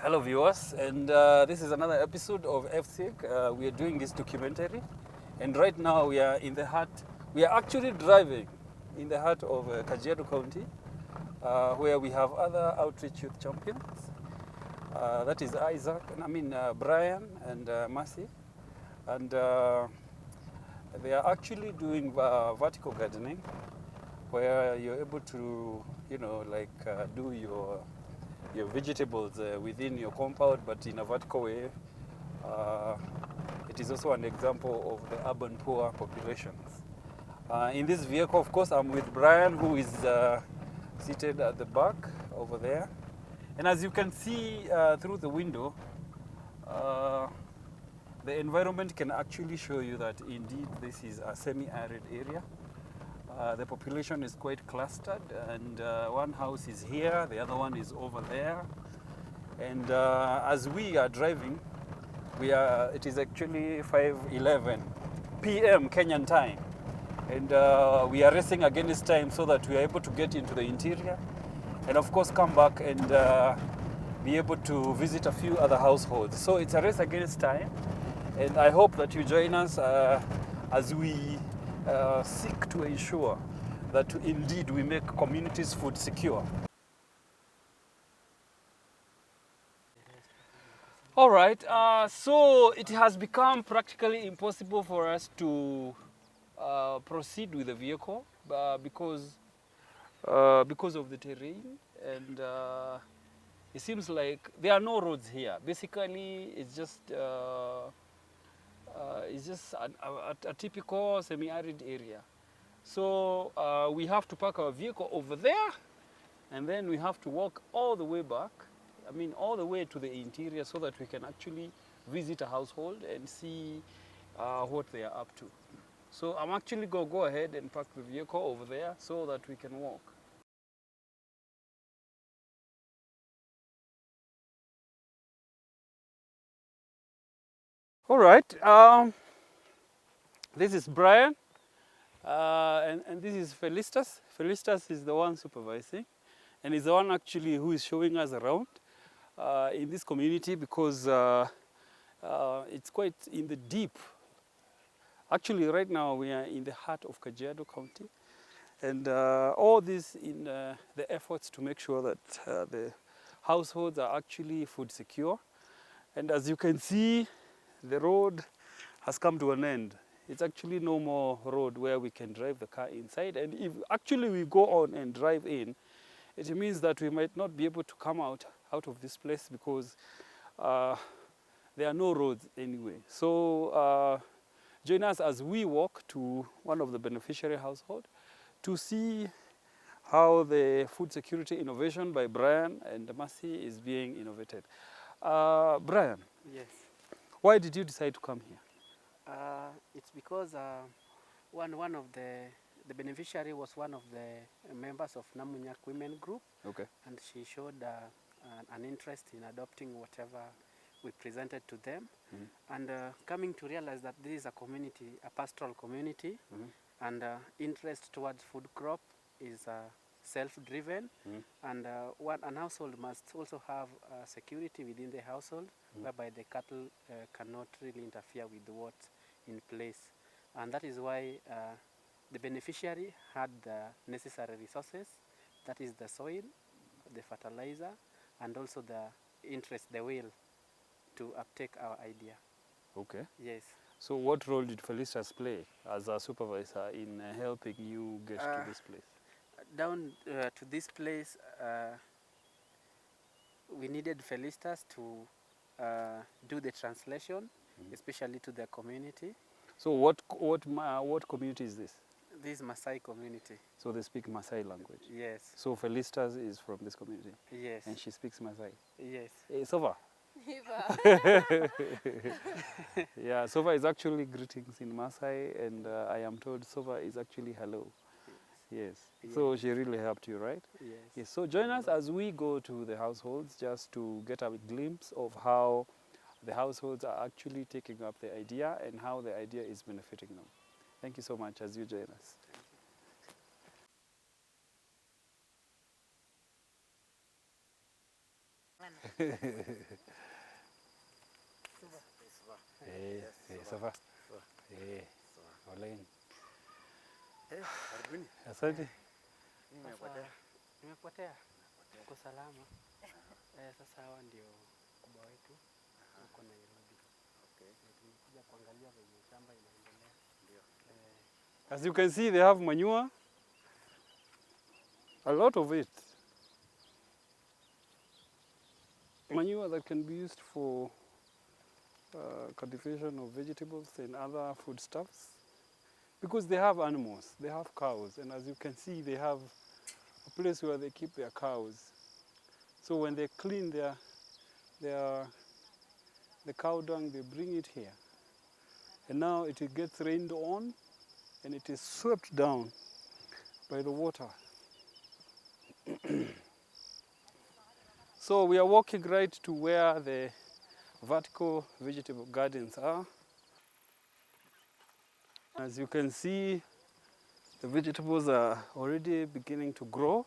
Hello viewers, and this is another episode of Efsoyc. We are doing this documentary, and right now we are actually driving in the heart of Kajiado County, where we have other outreach youth champions. That is Brian and Mercy, and they are actually doing vertical gardening, where you're able to, do your vegetables within your compound, but in a vertical way. It is also an example of the urban poor populations. In this vehicle, of course, I'm with Brian, who is seated at the back over there. And as you can see through the window, the environment can actually show you that indeed this is a semi-arid area. The population is quite clustered, and one house is here, the other one is over there. And as we are driving, it is actually 5:11 p.m. Kenyan time, and we are racing against time so that we are able to get into the interior, and of course come back and be able to visit a few other households. So it's a race against time, and I hope that you join us as we seek to ensure that indeed we make communities food secure. All right, so it has become practically impossible for us to proceed with the vehicle because of the terrain, and it seems like there are no roads here. Basically, it's just a typical semi-arid area. So we have to park our vehicle over there, and then we have to walk all the way back. All the way to the interior, so that we can actually visit a household and see what they are up to. So I'm actually going to go ahead and park the vehicle over there so that we can walk. All right, this is Brian, and this is Felistas. Felistas is the one supervising, and he's the one actually who is showing us around in this community, because it's quite in the deep. Actually, right now we are in the heart of Kajiado County, and all this in the efforts to make sure that the households are actually food secure. And as you can see, the road has come to an end. It's actually no more road where we can drive the car inside, and if actually we go on and drive in, it means that we might not be able to come out of this place, because there are no roads anyway. So join us as we walk to one of the beneficiary households to see how the food security innovation by Brian and Mercy is being innovated. Brian, Yes. why did you decide to come here? It's because one of the beneficiary was one of the members of Namunyak Women Group. Okay. And she showed an interest in adopting whatever we presented to them. Mm-hmm. And coming to realize that this is a community, a pastoral community, mm-hmm. and interest towards food crop is self-driven, mm-hmm. and an household must also have security within the household, mm-hmm. whereby the cattle cannot really interfere with what's in place. And that is why the beneficiary had the necessary resources, that is the soil, the fertilizer, and also the interest, the will to uptake our idea. Okay. Yes. So what role did Felicitas play as a supervisor in helping you get to this place? Down to this place, we needed Felicitas to do the translation, mm-hmm. especially to the community. So what community is this? This is Maasai community. So they speak Maasai language? Yes. So Felicitas is from this community? Yes. And she speaks Maasai? Yes. Hey, Sova. Yeah, Sova is actually greetings in Maasai, and I am told Sova is actually hello. Yes. Yes. So she really helped you, right? Yes. Yes. So join us as we go to the households, just to get a glimpse of how the households are actually taking up the idea and how the idea is benefiting them. Thank you so much as you join us. Ça va. Online. Asante. Nimepotea. Uko salama? Sasa hawa ndio kubwa wetu huko Nairobi. Okay. Tumekuja kuangalia venye shamba inaendelea. Ndio. As you can see, they have manure. A lot of it. Manure that can be used for cultivation of vegetables and other foodstuffs. Because they have animals, they have cows, and as you can see, they have a place where they keep their cows. So when they clean the cow dung, they bring it here. And now it gets rained on, and it is swept down by the water. So we are walking right to where the vertical vegetable gardens are. As you can see, the vegetables are already beginning to grow.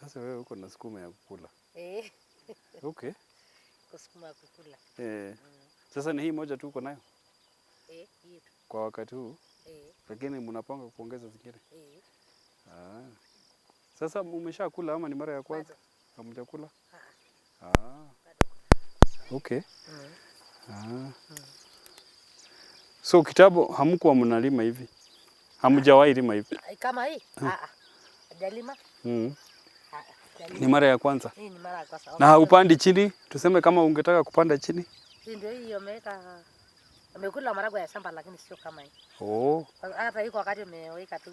Sasa wewe uko na sukuma ya kukula. Okay. Sukuma ya kukula. Sasa ni hii moja tu uko nayo? Hii tu. Kwa wakati huu? Lakini mnapanga kuongeza zingine? Sasa umeshakula ama ni mara ya kwanza? Hamjakula? Okay. So kitambo hamkuwa mnalima hivi? Hamjawahi lima hivi? Kama hii? Hajalima. Ni mara ya kwanza? Hii ni mara ya kwanza. Na haupandi chini? Tuseme kama ungetaka kupanda chini? Hii ndio hii amekula maragwe ya shamba lakini sio kama hii. Hata hii wakati umeweka tu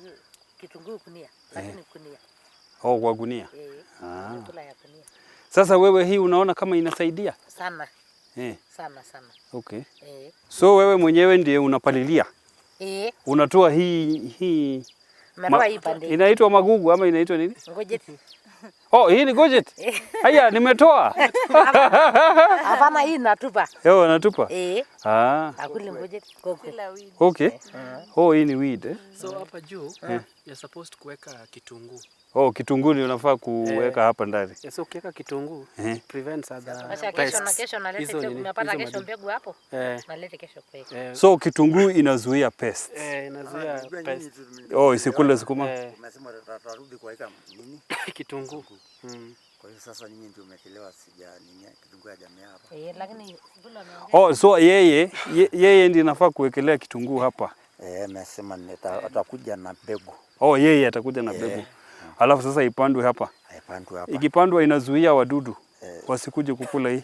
kitunguu kunia, lakini kunia. Kwa gunia? Amekula ya kunia. Sasa wewe hii unaona kama inasaidia? Sana. Sana. Okay. So wewe mwenyewe ndiye unapalilia? Unatoa hii inaitwa magugu ama inaitwa nini? Ngojeti. Hii ni gojeti? Haya, nimetoa. Hapana, hii natupa. Natupa? Akuli ngojeti. Okay. Hii ni weed. So hapa juu, you're supposed kuweka kitunguu. Kitunguu ndio unafaa kuweka hapa ndani. So ukiweka kitunguu, prevents other pests. Kesho nalete unapata kesho mbegu hapo. Nalete kesho kuweka. So kitunguu inazuia pests. Inazuia pests. Isikule sukuma. Umesema tutarudi kuweka nini? Kitunguu. Kwa hiyo sasa nyinyi ndio mmechelewa kitunguu ya jamii hapa. Lakini vile so yeye ndiye anafaa kuwekelea kitunguu hapa. Amesema atakuja na mbegu. Yeye atakuja na mbegu. Alafu sasa ipandwe hapa. Ipandwe hapa. Ikipandwa inazuia wadudu wasikuje kukula hii.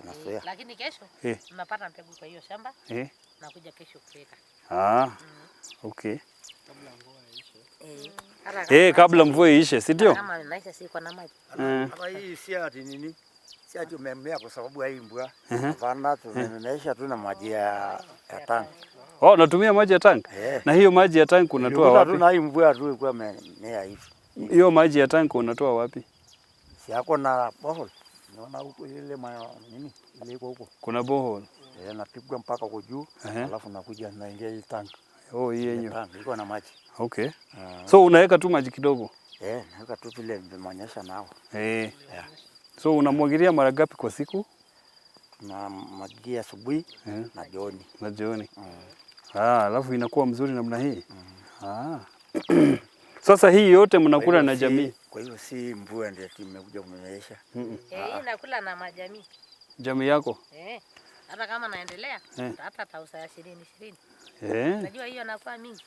Nazuia. Lakini kesho tunapata mbegu kwa hiyo shamba. Nakuja kesho kuweka. Okay. Kabla mvua iishe. Kabla mvua iishe, si ndio? Kama naisha si kwa na maji. Hapa hii si ati nini? Si ati umemea kwa sababu ya hii mvua. Hapana, tumemeesha tu na maji ya tanki. Natumia maji ya tanki? Na hiyo maji ya tanki unatoa wapi? Tuna hii mvua tu ilikuwa imemea hivi. Hiyo maji ya tanki unatoa wapi? Si yako na borehole. Unaona huko ile nini? Ile iko huko. Kuna borehole. Napigwa mpaka huko juu, alafu nakuja naingia hii tanki. Hii yenyewe. Tanki iko na maji. Okay. So unaweka tu maji kidogo? Naweka tu vile vimeonyesha nao. So unamwagilia mara ngapi kwa siku? Tunamwagilia asubuhi na jioni. Na jioni. Alafu inakuwa mzuri namna hii. Sasa hii yote mnakula na jamii. Kwa hiyo si mvua ndio imekuja kumeesha. Hii nakula na majamii. Jamii yako? Hata kama naendelea hata tausa ya 20. Unajua hiyo nakuwa mingi.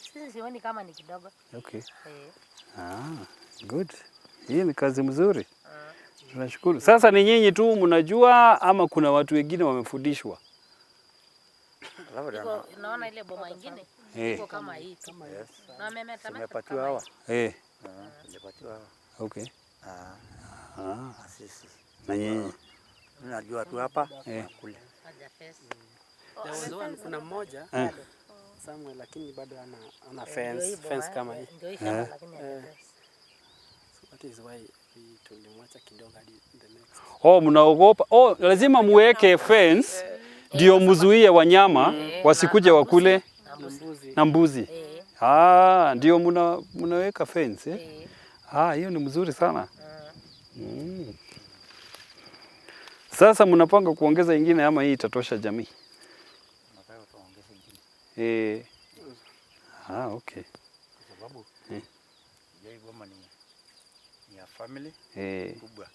Sisi sioni kama ni kidogo. Okay. Good. Hii ni kazi mzuri. Tunashukuru. Sasa ni nyinyi tu mnajua ama kuna watu wengine wamefundishwa? Naona ile boma nyingine iko kama hii tu. Na tumepatiwa hawa. Tumepatiwa hawa. Okay. Sisi. Na nyinyi tunajua tu hapa kule. Kuna mmoja Samuel lakini bado ana fence kama hii. Ndio hii shamba lakini ana fence. That is why tulimwacha kidogo hadi the next. Mnaogopa? Lazima muweke fence ndio mzuie wanyama wasikuje wakule. Na mbuzi. Ndio mnaweka fence eh? Hiyo ni mzuri sana. Sasa mnapanga kuongeza ingine ama hii itatosha jamii? Nataka tuongeze ingine. Okay. Kwa sababu jai goma ni ya family kubwa.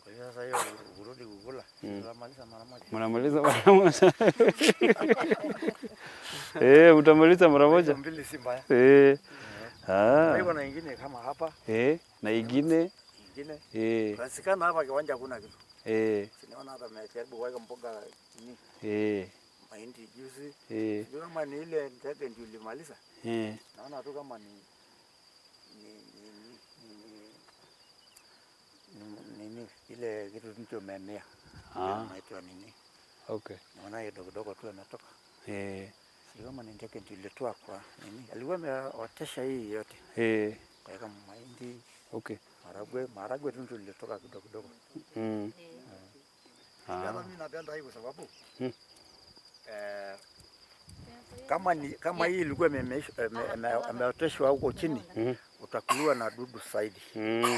Kwa hiyo sasa hiyo urudi kukula, tunamaliza mara moja. Mnamaliza mara moja. Utamaliza mara moja. Mbili si mbaya. Kwa hiyo na ingine kama hapa. Na ingine. Rasikana hapa kiwanja hakuna kitu. Sinaona hata mmejaribu kuweka mboga nini? Mahindi juzi. Ndio kama ni ile ndege ndio ilimaliza. Naona tu kama ni ile kitu ndio mmea. Inaitwa nini? Okay. Naona hiyo dogo tu inatoka. Sio kama ni ndege ndio ilitoa kwa nini? Alikuwa ameotesha hii yote. Kwa kama mahindi. Okay. Maragwe tu ndio ilitoka kidogo. Mimi napenda hii kwa sababu kama hii ilikuwa imeoteshwa huko chini, utakuliwa na dudu zaidi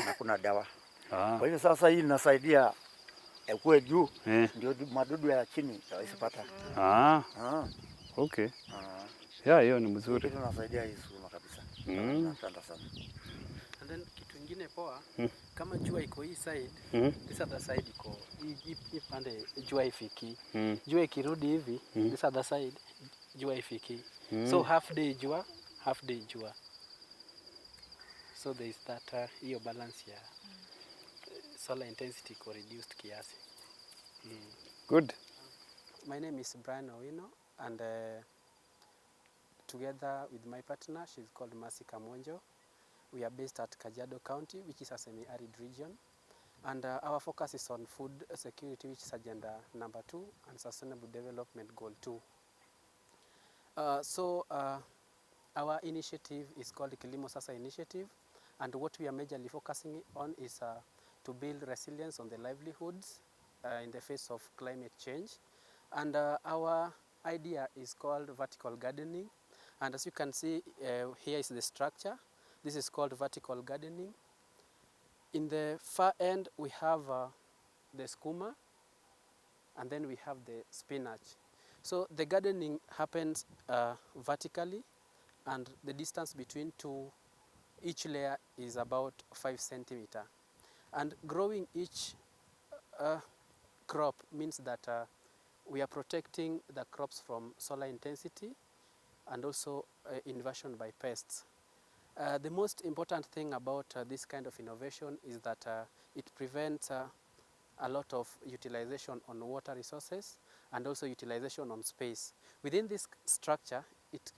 na kuna dawa. Kwa hiyo sasa hii inasaidia kuwe juu, ndio madudu ya chini yasipata. Okay. Hiyo ni mzuri. Hii inasaidia hii sura kabisa. Napenda sana. And then kitu kingine poa, kama jua iko hii side, this other side iko hii pande jua ifiki. Jua ikirudi hivi, this other side jua ifiki. So half day jua, half day jua. So there is that hiyo balance ya solar intensity iko reduced kiasi. Good. My name is Brian Owino, and together with my partner, she's called Mercy Kamonjo. We are based at Kajiado County, which is a semi-arid region. And our focus is on food security, which is agenda number 2, and sustainable development goal 2. Our initiative is called the Kilimo Sasa initiative. And what we are majorly focusing on is to build resilience on the livelihoods in the face of climate change. And our idea is called vertical gardening. And as you can see, here is the structure. This is called vertical gardening. In the far end, we have the skuma, and then we have the spinach. So the gardening happens vertically, and the distance between each layer is about 5 centimeters. And growing each crop means that we are protecting the crops from solar intensity and also invasion by pests. The most important thing about this kind of innovation is that it prevents a lot of utilization on water resources and also utilization on space. Within this structure, it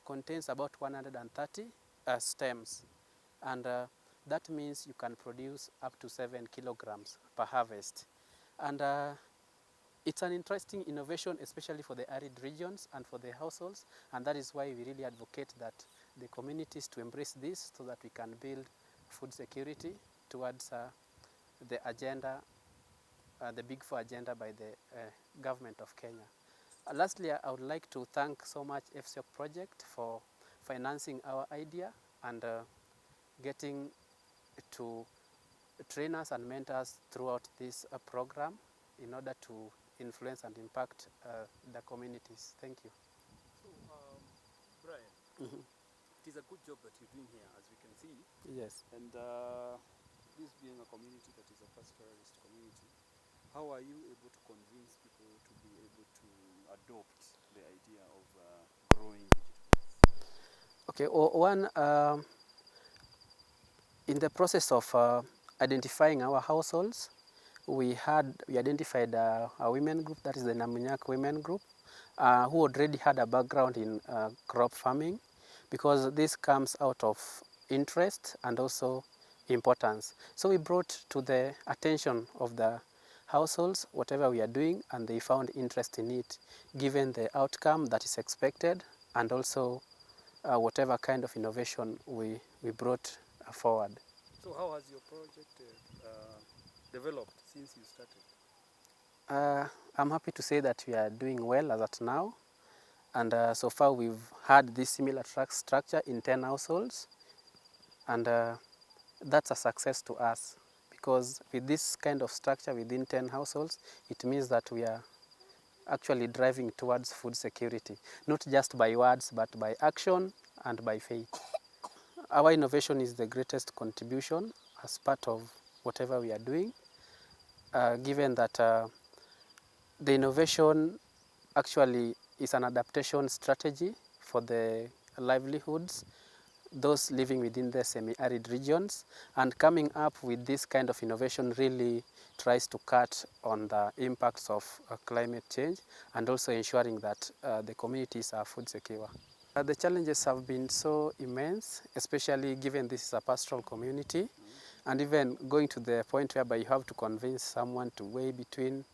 contains about 130 stems, and that means you can produce up to 7 kilograms per harvest. And it's an interesting innovation, especially for the arid regions and for the households, and that is why we really advocate that the communities to embrace this so that we can build food security towards the agenda, the Big Four agenda by the government of Kenya. Lastly, I would like to thank so much Efsoyc project for financing our idea and getting to train us and mentors throughout this program in order to influence and impact the communities. Thank you. So, Brian, it is a good job that you're doing here, as we can see. Yes. And this being a community that is a pastoralist community, how are you able to convince people to be able to adopt the idea of growing vegetables? Okay, in the process of identifying our households, we identified a women group, that is the Namunyak women group, who already had a background in crop farming, because this comes out of interest and also importance. So we brought to the attention of the households whatever we are doing, and they found interest in it, given the outcome that is expected and also whatever kind of innovation we brought forward. So how has your project developed since you started? I'm happy to say that we are doing well as at now, And so far we've had this similar structure in 10 households, and that's a success to us, because with this kind of structure within 10 households, it means that we are actually driving towards food security, not just by words, but by action and by faith. Our innovation is the greatest contribution as part of whatever we are doing, given that the innovation actually is an adaptation strategy for the livelihoods, those living within the semi-arid regions, and coming up with this kind of innovation really tries to cut on the impacts of climate change, and also ensuring that the communities are food secure. The challenges have been so immense, especially given this is a pastoral community, and even going to the point whereby you have to convince someone to weigh between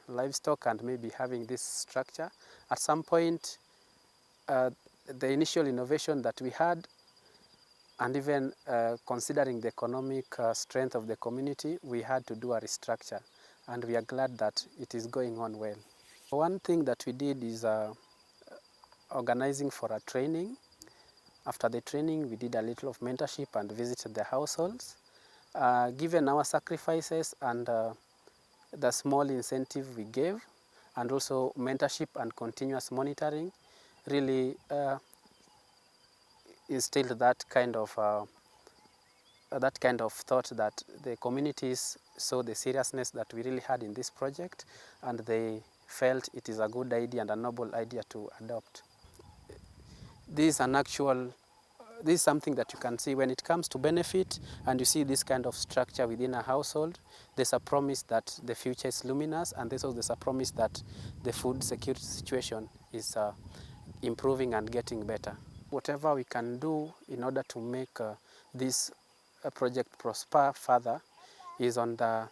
livestock and maybe having this structure. At some point, the initial innovation that we had, and even considering the economic strength of the community, we had to do a restructure, and we are glad that it is going on well. One thing that we did is organizing for a training. After the training, we did a little of mentorship and visited the households. Given our sacrifices and the small incentive we gave, and also mentorship and continuous monitoring, really instilled that kind of thought that the communities saw the seriousness that we really had in this project, and they felt it is a good idea and a noble idea to adopt. This is something that you can see when it comes to benefit, and you see this kind of structure within a household. There's a promise that the future is luminous, and there's a promise that the food security situation is improving and getting better. Whatever we can do in order to make this project prosper further is on the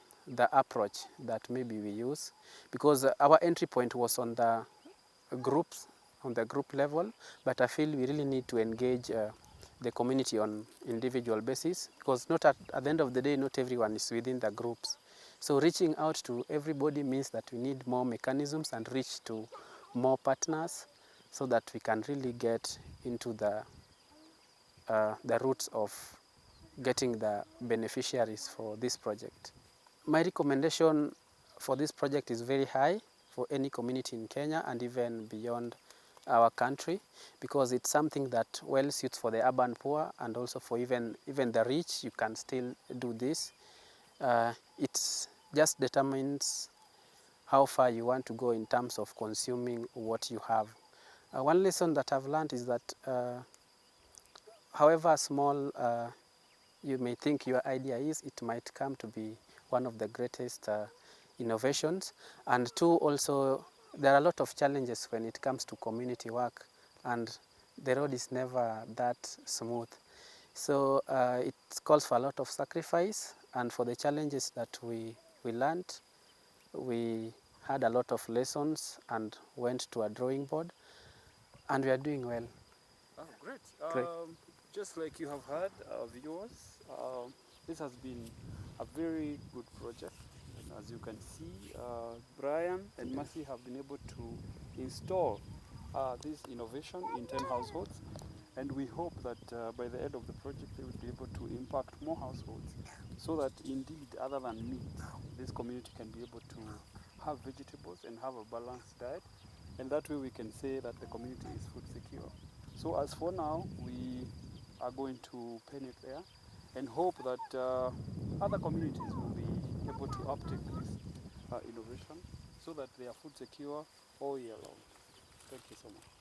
approach that maybe we use, because our entry point was on the groups, on the group level, but I feel we really need to engage the community on individual basis, because not at the end of the day, not everyone is within the groups. So reaching out to everybody means that we need more mechanisms and reach to more partners, so that we can really get into the roots of getting the beneficiaries for this project. My recommendation for this project is very high for any community in Kenya and even beyond our country, because it's something that well suits for the urban poor, and also for even the rich. You can still do this. It just determines how far you want to go in terms of consuming what you have. One lesson that I've learned is that however small you may think your idea is, it might come to be one of the greatest innovations. And two, also, there are a lot of challenges when it comes to community work, and the road is never that smooth. So it calls for a lot of sacrifice, and for the challenges that we learned, we had a lot of lessons and went to a drawing board, and we are doing well. Oh, great. Great. Just like you have heard, viewers, this has been a very good project. And as you can see, Brian and Mercy have been able to install this innovation in 10 households. And we hope that by the end of the project, they will be able to impact more households, so that indeed, other than meat, this community can be able to have vegetables and have a balanced diet. And that way we can say that the community is food secure. So as for now, we are going to pen it there and hope that other communities will be able to uptake this innovation, so that they are food secure all year long. Thank you so much.